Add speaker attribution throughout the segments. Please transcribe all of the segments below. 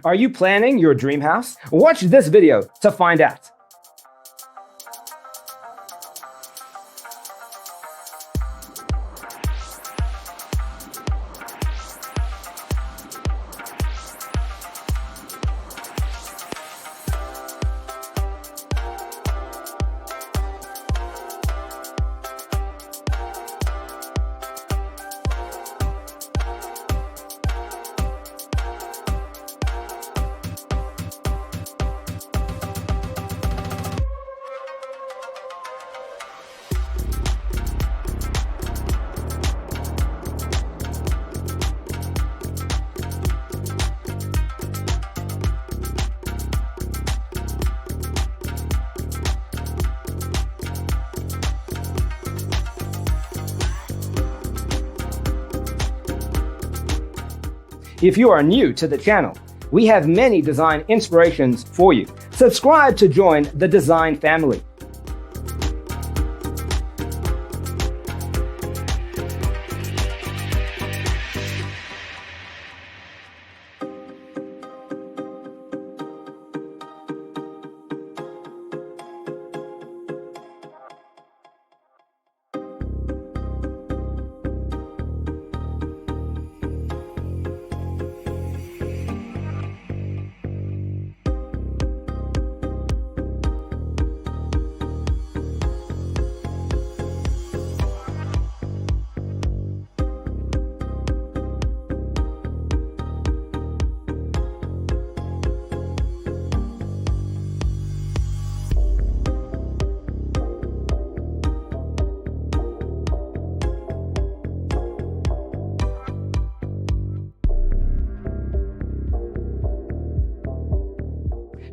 Speaker 1: Are you planning your dream house? Watch this video to find out. If you are new to the channel, we have many design inspirations for you. Subscribe to join the design family.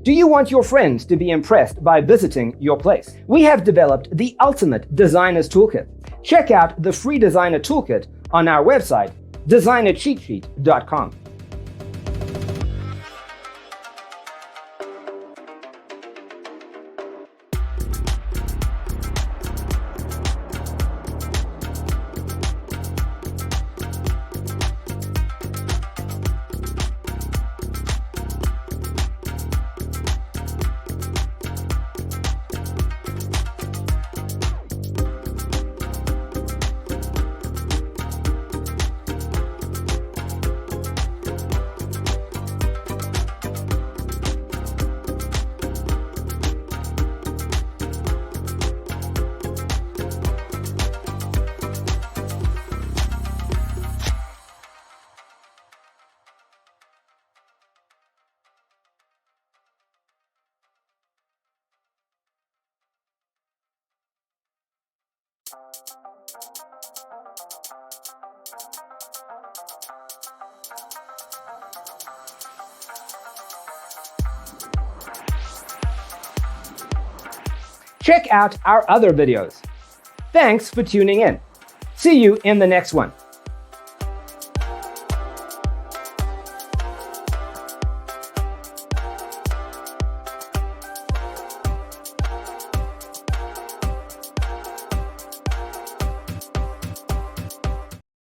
Speaker 1: Do you want your friends to be impressed by visiting your place? We have developed the ultimate designer's toolkit. Check out the free designer toolkit on our website, designercheatsheet.com. Check out our other videos. Thanks for tuning in. See you in the next one.